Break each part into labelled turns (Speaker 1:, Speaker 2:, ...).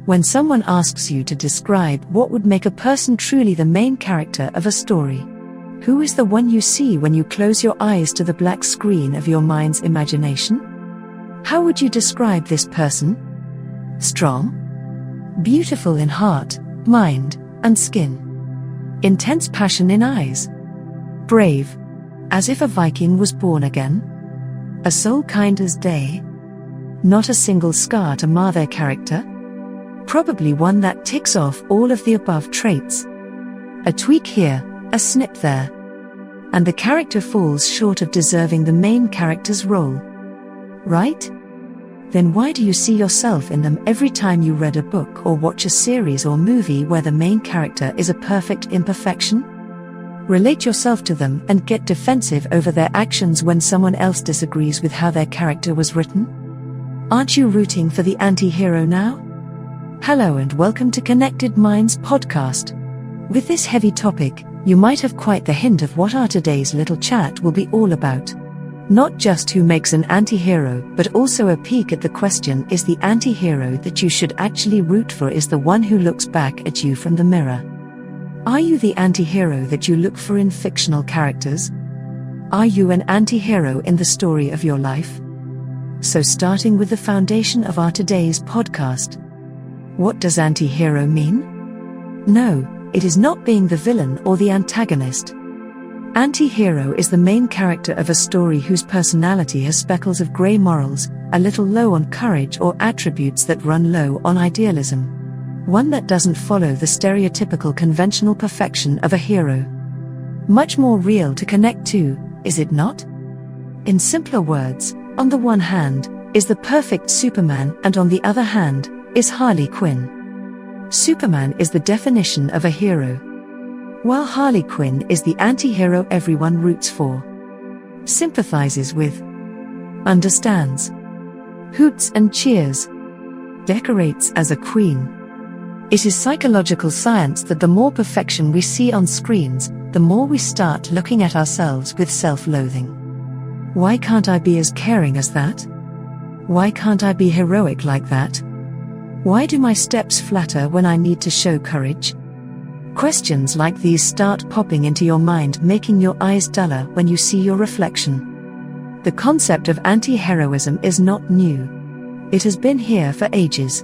Speaker 1: When someone asks you to describe what would make a person truly the main character of a story, who is the one you see when you close your eyes to the black screen of your mind's imagination? How would you describe this person? Strong? Beautiful in heart, mind, and skin. Intense passion in eyes. Brave, as if a Viking was born again. A soul kind as day. Not a single scar to mar their character. Probably one that ticks off all of the above traits. A tweak here, a snip there. And the character falls short of deserving the main character's role. Right? Then why do you see yourself in them every time you read a book or watch a series or movie where the main character is a perfect imperfection? Relate yourself to them and get defensive over their actions when someone else disagrees with how their character was written? Aren't you rooting for the anti-hero now? Hello and welcome to Connected Minds podcast. With this heavy topic, you might have quite the hint of what our today's little chat will be all about. Not just who makes an anti-hero, but also a peek at the question: is the anti-hero that you should actually root for is the one who looks back at you from the mirror? Are you the anti-hero that you look for in fictional characters? Are you an anti-hero in the story of your life? So starting with the foundation of our today's podcast. What does anti-hero mean? No, it is not being the villain or the antagonist. Anti-hero is the main character of a story whose personality has speckles of grey morals, a little low on courage or attributes that run low on idealism. One that doesn't follow the stereotypical conventional perfection of a hero. Much more real to connect to, is it not? In simpler words, on the one hand, is the perfect Superman, and on the other hand, is Harley Quinn. Superman is the definition of a hero, while Harley Quinn is the anti-hero everyone roots for, sympathizes with, understands, hoots and cheers, decorates as a queen. It is psychological science that the more perfection we see on screens, the more we start looking at ourselves with self-loathing. Why can't I be as caring as that? Why can't I be heroic like that? Why do my steps flatter when I need to show courage? Questions like these start popping into your mind, making your eyes duller when you see your reflection. The concept of anti-heroism is not new. It has been here for ages.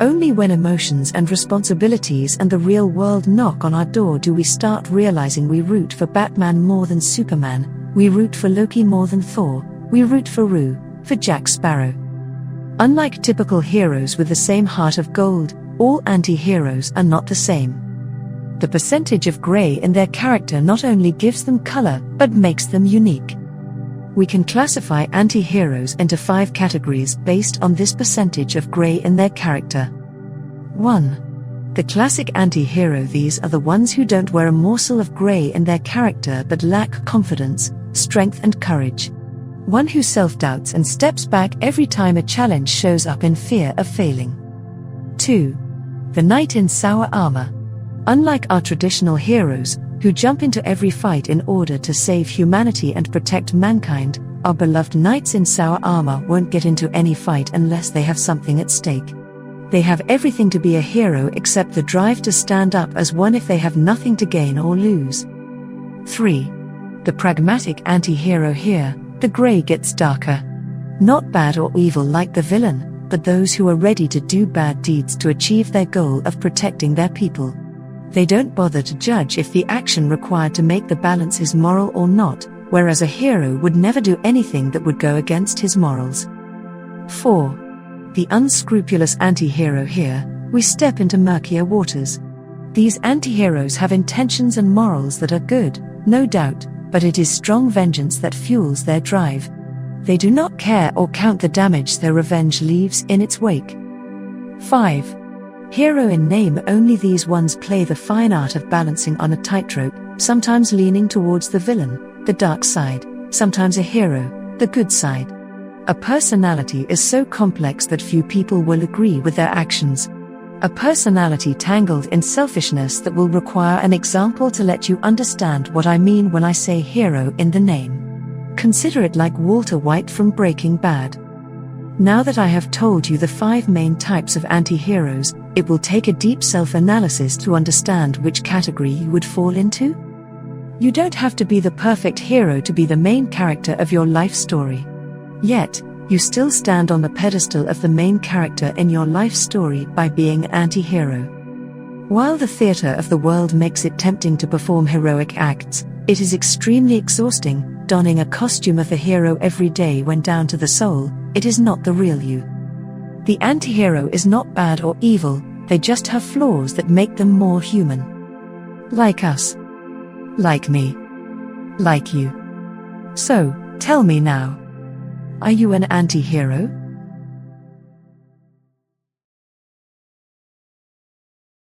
Speaker 1: Only when emotions and responsibilities and the real world knock on our door do we start realizing we root for Batman more than Superman, we root for Loki more than Thor, we root for Rue, for Jack Sparrow. Unlike typical heroes with the same heart of gold, all anti-heroes are not the same. The percentage of grey in their character not only gives them color, but makes them unique. We can classify anti-heroes into 5 categories based on this percentage of grey in their character. 1. The classic anti-hero. These are the ones who don't wear a morsel of grey in their character but lack confidence, strength and courage. One who self-doubts and steps back every time a challenge shows up in fear of failing. 2. The knight in sour armor. Unlike our traditional heroes, who jump into every fight in order to save humanity and protect mankind, our beloved knights in sour armor won't get into any fight unless they have something at stake. They have everything to be a hero except the drive to stand up as one if they have nothing to gain or lose. 3. The pragmatic anti-hero. Here, the grey gets darker. Not bad or evil like the villain, but those who are ready to do bad deeds to achieve their goal of protecting their people. They don't bother to judge if the action required to make the balance is moral or not, whereas a hero would never do anything that would go against his morals. 4. The unscrupulous anti-hero. Here, we step into murkier waters. These anti-heroes have intentions and morals that are good, no doubt, but it is strong vengeance that fuels their drive. They do not care or count the damage their revenge leaves in its wake. 5. Hero in name only. These ones play the fine art of balancing on a tightrope, sometimes leaning towards the villain, the dark side, sometimes a hero, the good side. A personality is so complex that few people will agree with their actions. A personality tangled in selfishness that will require an example to let you understand what I mean when I say hero in the name. Consider it like Walter White from Breaking Bad. Now that I have told you the 5 main types of anti-heroes, it will take a deep self-analysis to understand which category you would fall into. You don't have to be the perfect hero to be the main character of your life story. Yet, you still stand on the pedestal of the main character in your life story by being an anti-hero. While the theater of the world makes it tempting to perform heroic acts, it is extremely exhausting. Donning a costume of a hero every day when down to the soul, it is not the real you. The anti-hero is not bad or evil, they just have flaws that make them more human. Like us. Like me. Like you. So, tell me now. Are you an anti-hero?